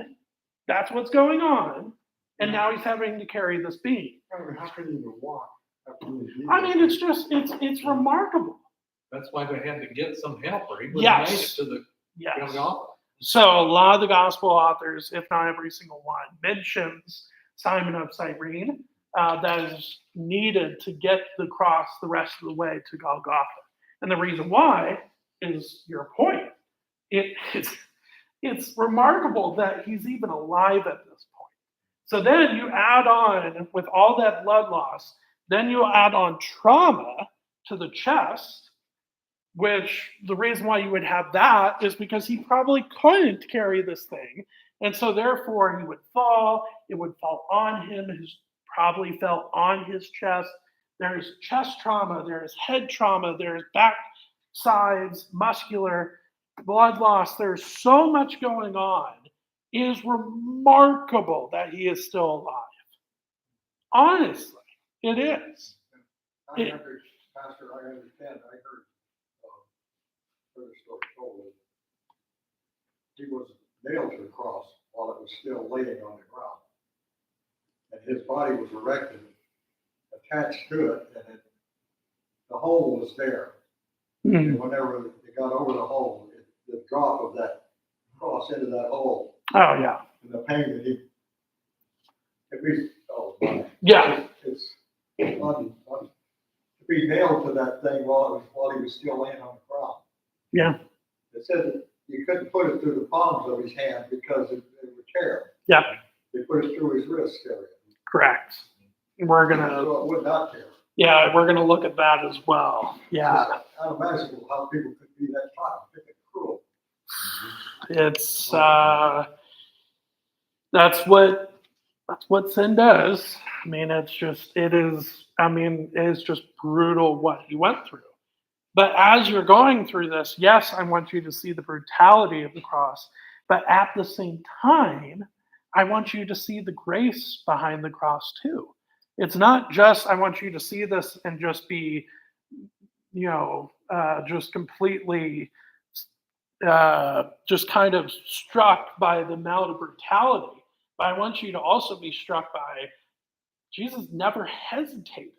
that's what's going on. And now he's having to carry this beam. How can you even walk? I mean, it's remarkable. That's why they had to get some help, or he wouldn't Yes. have made it to the Yes. Golgotha. So a lot of the gospel authors, if not every single one, mentions Simon of Cyrene that is needed to get the cross the rest of the way to Golgotha. And the reason why is your point. It's remarkable that he's even alive at this point. So then you add on, with all that blood loss, then you add on trauma to the chest, which the reason why you would have that is because he probably couldn't carry this thing. And so therefore he would fall, it would fall on him, probably fell on his chest. There's chest trauma, there's head trauma, there's back sides, muscular, blood loss. There's so much going on. It is remarkable that he is still alive. Honestly, it is. I understand. I heard further story told that he was nailed to the cross while it was still laying on the ground. And his body was erected, attached to it, and the hole was there. And whenever it got over the hole, the drop of that cross into that hole, Oh, yeah. and the pain that he, Yeah. it's to be nailed to that thing while he was still laying on the ground. Yeah. It said that you couldn't put it through the palms of his hand because it would tear. Yeah. They put it through his wrist area. Correct. We're going to, So it would not tear. yeah, we're going to look at that as well. Yeah. It's unimaginable how people could be that cruel. It's, that's what sin does. I mean, it's just brutal what he went through. But as you're going through this, yes, I want you to see the brutality of the cross. But at the same time, I want you to see the grace behind the cross too. It's not just, I want you to see this and just be, just completely, just kind of struck by the amount of brutality. But I want you to also be struck by Jesus never hesitated.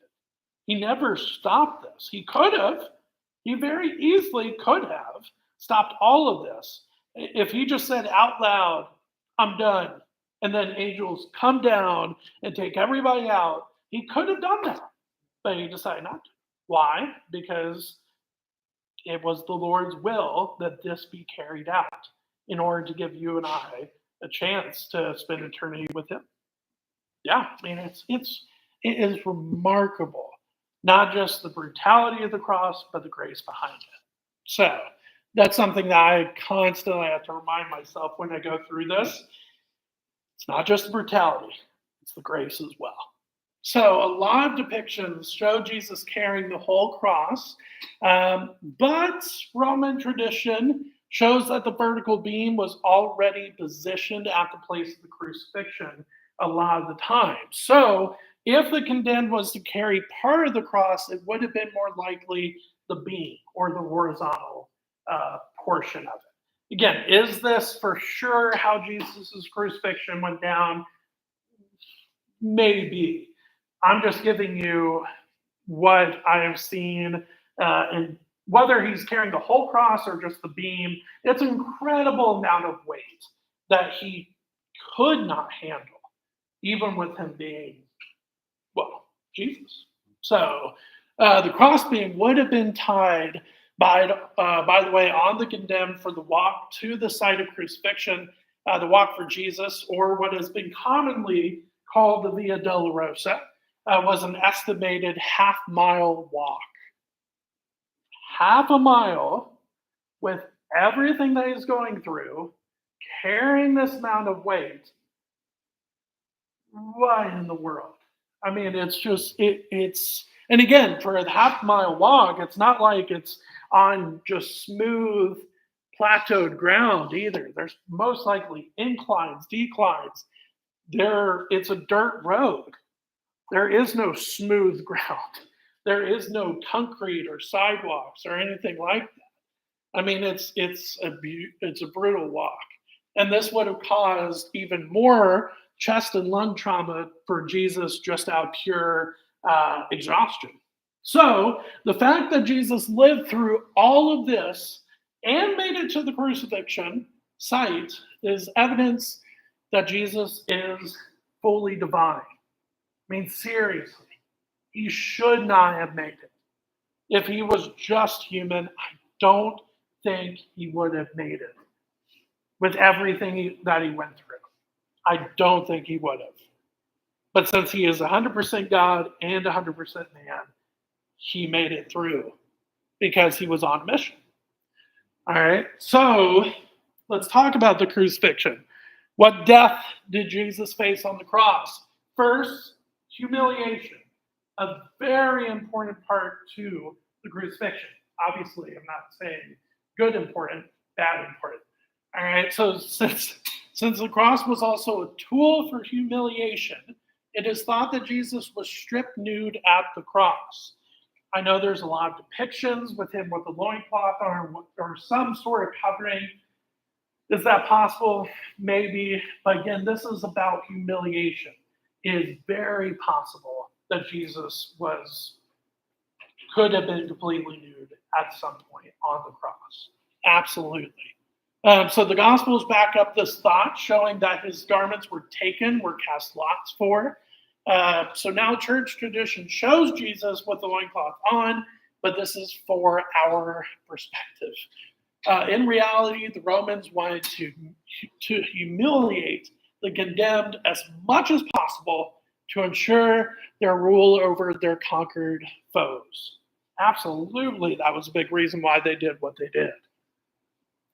He never stopped this. He could have. He very easily could have stopped all of this. If he just said out loud, I'm done, and then angels come down and take everybody out, he could have done that. But he decided not to. Why? Because it was the Lord's will that this be carried out in order to give you and I a chance to spend eternity with him. Yeah, I mean, it is remarkable. Not just the brutality of the cross, but the grace behind it. So that's something that I constantly have to remind myself when I go through this. It's not just the brutality, it's the grace as well. So a lot of depictions show Jesus carrying the whole cross, but Roman tradition shows that the vertical beam was already positioned at the place of the crucifixion a lot of the time. So if the condemned was to carry part of the cross, it would have been more likely the beam or the horizontal portion of it. Again, is this for sure how Jesus' crucifixion went down? Maybe. I'm just giving you what I have seen, and whether he's carrying the whole cross or just the beam, it's an incredible amount of weight that he could not handle, even with him being, well, Jesus. So the crossbeam would have been tied, by the way, on the condemned for the walk to the site of crucifixion, the walk for Jesus, or what has been commonly called the Via Dolorosa, was an estimated half-mile walk. Half a mile with everything that he's going through, carrying this amount of weight. What in the world? I mean, it's just, it's, and again, for a half-mile walk, it's not like it's on just smooth, plateaued ground either. There's most likely inclines, declines. It's a dirt road. There is no smooth ground. There is no concrete or sidewalks or anything like that. I mean, it's a brutal walk, and this would have caused even more chest and lung trauma for Jesus just out of pure exhaustion. So the fact that Jesus lived through all of this and made it to the crucifixion site is evidence that Jesus is fully divine. I mean, seriously, he should not have made it. If he was just human, I don't think he would have made it with everything that he went through. I don't think he would have. But since he is 100% God and 100% man, he made it through because he was on mission. All right, so let's talk about the crucifixion. What death did Jesus face on the cross? First, humiliation, a very important part to the crucifixion. Obviously, I'm not saying good important, bad important. All right, so since the cross was also a tool for humiliation, it is thought that Jesus was stripped nude at the cross. I know there's a lot of depictions with him with a loincloth or some sort of covering. Is that possible? Maybe. But again, this is about humiliation. It is very possible that Jesus could have been completely nude at some point on the cross. Absolutely. So the Gospels back up this thought, showing that his garments were cast lots for. So now church tradition shows Jesus with the loincloth on, but this is for our perspective. In reality, the Romans wanted to humiliate the condemned as much as possible to ensure their rule over their conquered foes. Absolutely, that was a big reason why they did what they did.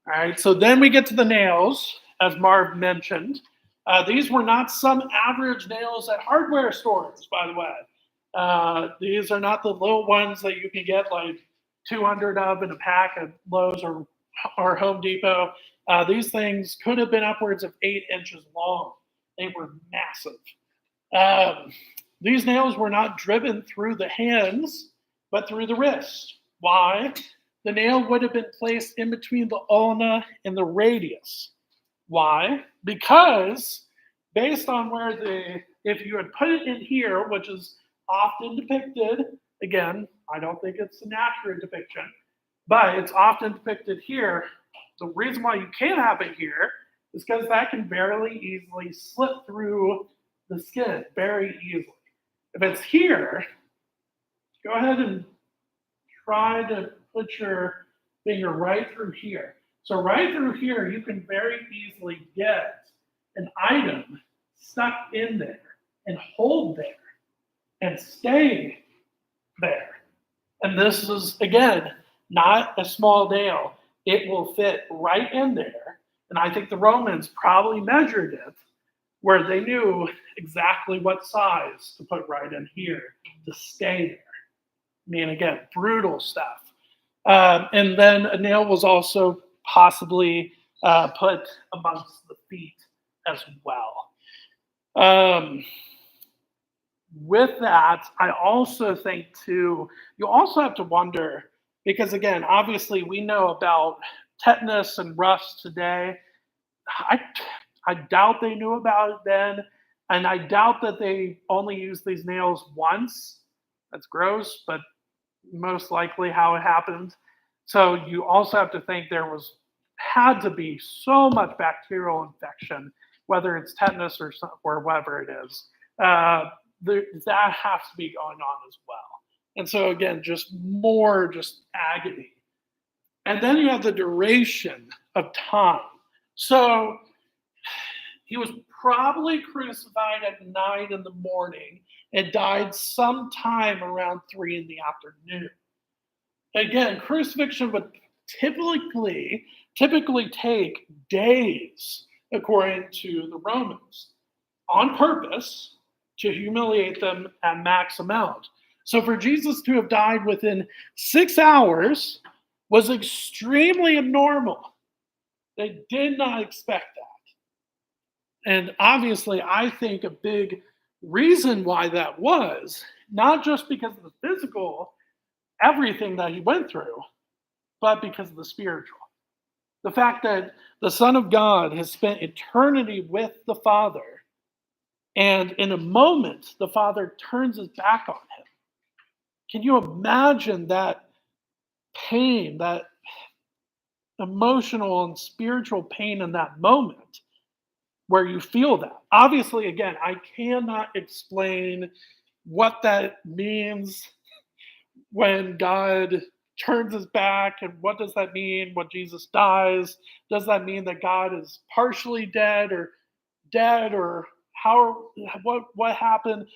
All right, so then we get to the nails, as Marv mentioned. These were not some average nails at hardware stores, by the way. These are not the little ones that you can get like 200 of in a pack at Lowe's or Home Depot. These things could have been upwards of 8 inches long. They were massive. These nails were not driven through the hands, but through the wrist. Why? The nail would have been placed in between the ulna and the radius. Why? Because based on if you had put it in here, which is often depicted, again, I don't think it's an accurate depiction, but it's often depicted here. The reason why you can't have it here is because that can very easily slip through the skin very easily. If it's here, go ahead and try to put your finger right through here. So right through here, you can very easily get an item stuck in there and hold there and stay there. And this is, again, not a small nail. It will fit right in there. And I think the Romans probably measured it where they knew exactly what size to put right in here to stay there. I mean, again, brutal stuff. And then a nail was also possibly put amongst the feet as well. With that, I also think too, you also have to wonder, because again, obviously we know about tetanus and rust today. I doubt they knew about it then, and I doubt that they only used these nails once. That's gross, but most likely how it happened. So you also have to think there had to be so much bacterial infection, whether it's tetanus or whatever it is. That has to be going on as well. And so again, just agony. And then you have the duration of time. So he was probably crucified at 9 in the morning and died sometime around 3 in the afternoon. Again, crucifixion would typically take days, according to the Romans, on purpose to humiliate them at max amount. So for Jesus to have died within 6 hours was extremely abnormal. They did not expect that. And obviously, I think a big reason why that was, not just because of the physical, everything that he went through, but because of the spiritual. The fact that the Son of God has spent eternity with the Father, and in a moment, the Father turns his back on him. Can you imagine that pain, that emotional and spiritual pain in that moment where you feel that? Obviously, again, I cannot explain what that means when God turns his back, and what does that mean when Jesus dies? Does that mean that God is partially dead, or what happened?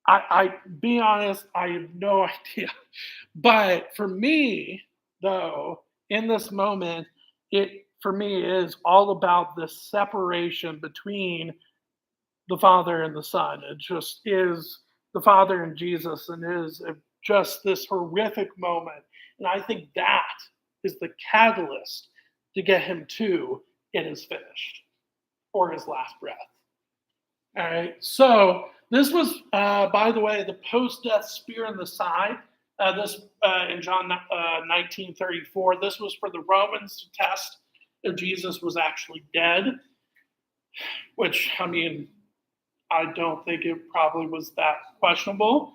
I be honest, I have no idea. But for me, though, in this moment, it for me is all about the separation between the Father and the Son. It just is the Father and Jesus, and is just this horrific moment. And I think that is the catalyst to get him to "it is finished," or his last breath. All right. So this was, by the way, the post-death spear in the side. This in John 19:34. This was for the Romans to test if Jesus was actually dead. Which, I mean, I don't think it probably was that questionable.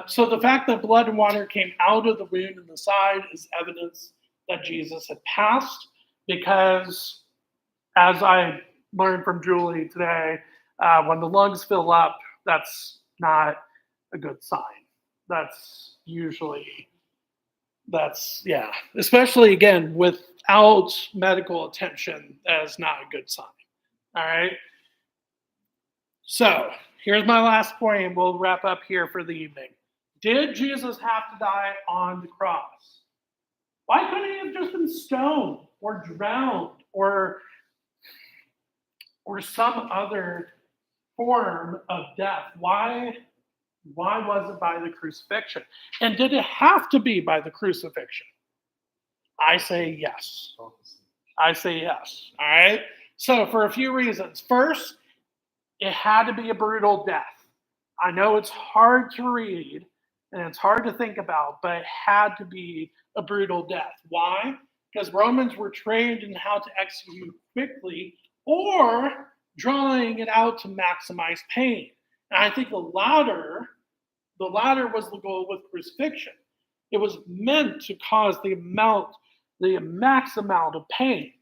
So the fact that blood and water came out of the wound in the side is evidence that Jesus had passed, because as I learned from Julie today, when the lungs fill up, that's not a good sign. Especially again, without medical attention, that is not a good sign. All right. So here's my last point, and we'll wrap up here for the evening. Did Jesus have to die on the cross? Why couldn't he have just been stoned or drowned or some other form of death? Why was it by the crucifixion? And did it have to be by the crucifixion? I say yes. All right. So for a few reasons. First, it had to be a brutal death. I know it's hard to read and it's hard to think about, but it had to be a brutal death. Why? Because Romans were trained in how to execute quickly or drawing it out to maximize pain. And I think the latter was the goal with crucifixion. It was meant to cause the max amount of pain.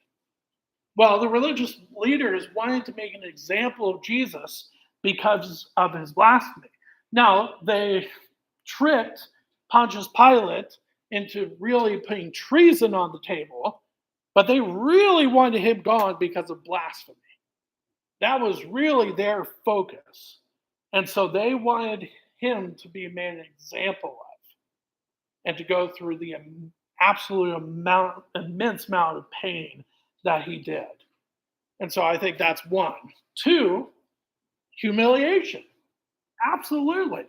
Well, the religious leaders wanted to make an example of Jesus because of his blasphemy. Now, they tricked Pontius Pilate into really putting treason on the table, but they really wanted him gone because of blasphemy. That was really their focus. And so they wanted him to be made an example of and to go through the immense amount of pain that he did. And so I think that's one. Two, humiliation. Absolutely.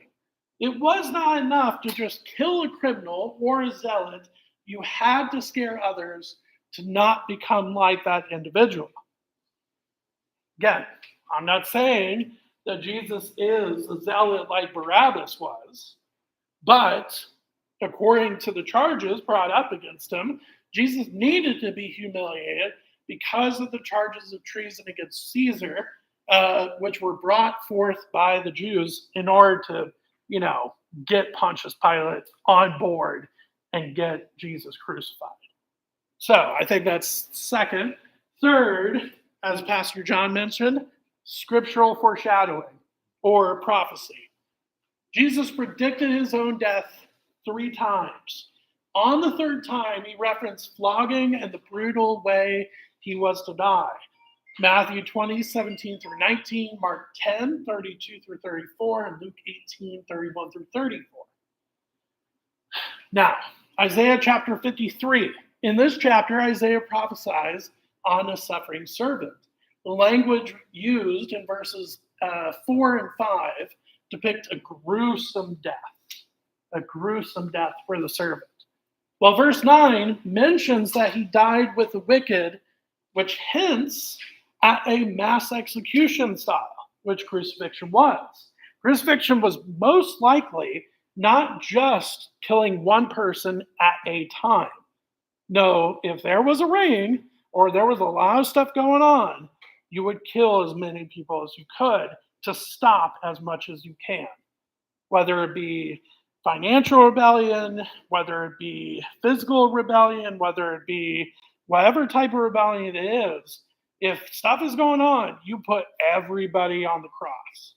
It was not enough to just kill a criminal or a zealot. You had to scare others to not become like that individual. Again, I'm not saying that Jesus is a zealot like Barabbas was, but according to the charges brought up against him, Jesus needed to be humiliated because of the charges of treason against Caesar, which were brought forth by the Jews in order to, get Pontius Pilate on board and get Jesus crucified. So I think that's second. Third, as Pastor John mentioned, scriptural foreshadowing or prophecy. Jesus predicted his own death 3 times. On the third time, he referenced flogging and the brutal way he was to die. Matthew 20, 17 through 19, Mark 10, 32 through 34, and Luke 18, 31 through 34. Now, Isaiah chapter 53. In this chapter, Isaiah prophesies on a suffering servant. The language used in verses 4 and 5 depict a gruesome death for the servant. Well, verse 9 mentions that he died with the wicked, which hints at a mass execution style, which crucifixion was. Crucifixion was most likely not just killing one person at a time. No, if there was a ring or there was a lot of stuff going on, you would kill as many people as you could to stop as much as you can. Whether it be financial rebellion, whether it be physical rebellion, whether it be whatever type of rebellion it is, if stuff is going on, you put everybody on the cross.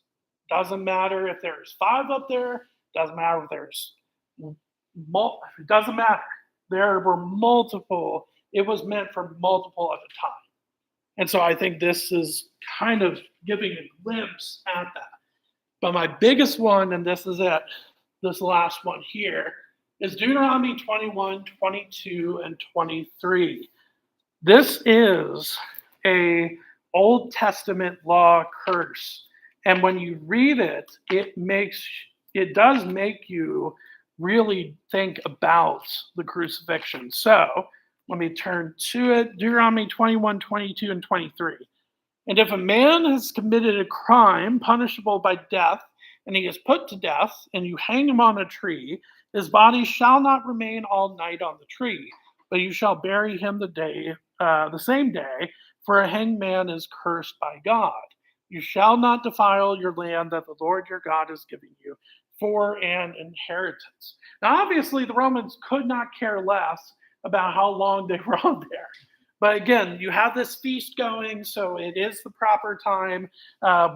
Doesn't matter if there's 5 up there, doesn't matter if there's, it doesn't matter. There were multiple, it was meant for multiple at a time. And so I think this is kind of giving a glimpse at that. But my biggest one, and this is it, this last one here, is Deuteronomy 21, 22, and 23. This is a Old Testament law curse. And when you read it, it does make you really think about the crucifixion. So let me turn to it. Deuteronomy 21, 22, and 23. And if a man has committed a crime punishable by death, and he is put to death, and you hang him on a tree, his body shall not remain all night on the tree, but you shall bury him the same day, for a hanged man is cursed by God. You shall not defile your land that the Lord your God is giving you for an inheritance. Now, obviously, the Romans could not care less about how long they were on there. But again, you have this feast going, so it is the proper time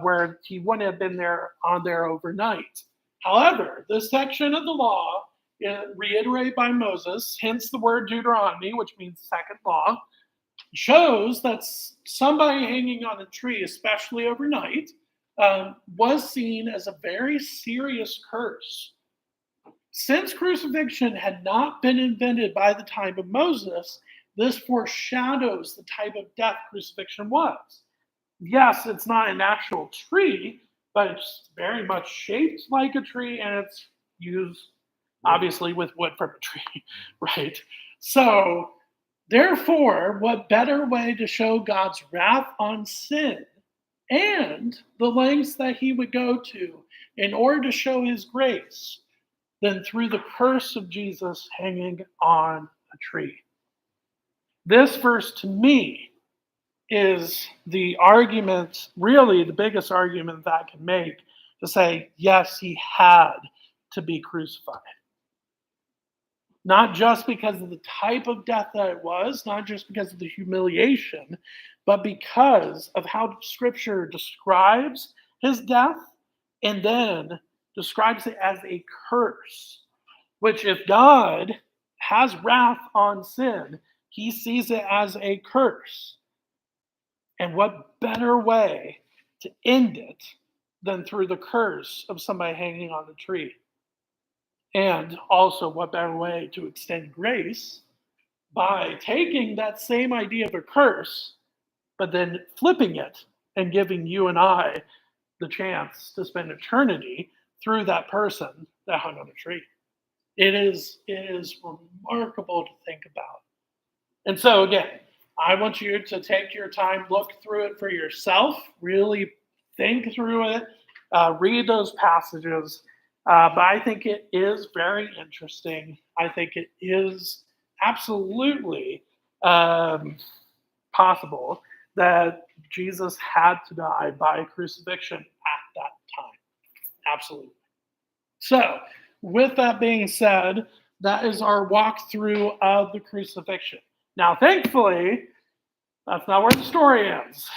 where he wouldn't have been on there overnight. However, this section of the law, reiterated by Moses, hence the word Deuteronomy, which means second law, shows that somebody hanging on a tree, especially overnight, was seen as a very serious curse. Since crucifixion had not been invented by the time of Moses, this foreshadows the type of death crucifixion was. Yes, it's not an actual tree, but it's very much shaped like a tree, and it's used, obviously, with wood from a tree, right? So, therefore, what better way to show God's wrath on sin and the lengths that he would go to in order to show his grace than through the curse of Jesus hanging on a tree. This verse to me is the argument, really the biggest argument that I can make to say, yes, he had to be crucified. Not just because of the type of death that it was, not just because of the humiliation, but because of how Scripture describes his death and then describes it as a curse, which if God has wrath on sin, he sees it as a curse. And what better way to end it than through the curse of somebody hanging on the tree? And also, what better way to extend grace by taking that same idea of a curse, but then flipping it and giving you and I the chance to spend eternity through that person that hung on a tree. It is remarkable to think about. And so again, I want you to take your time, look through it for yourself, really think through it, read those passages. But I think it is very interesting. I think it is absolutely possible that Jesus had to die by crucifixion at that time. Absolutely. So, with that being said, that is our walkthrough of the crucifixion. Now, thankfully, that's not where the story ends.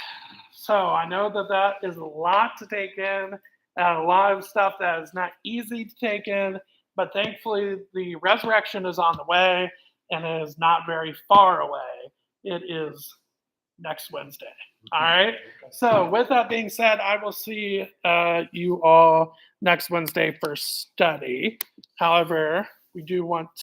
So I know that is a lot to take in, a lot of stuff that is not easy to take in, but thankfully the resurrection is on the way and it is not very far away. It is next Wednesday. All right. So with that being said, I will see you all next Wednesday for study. However, we do want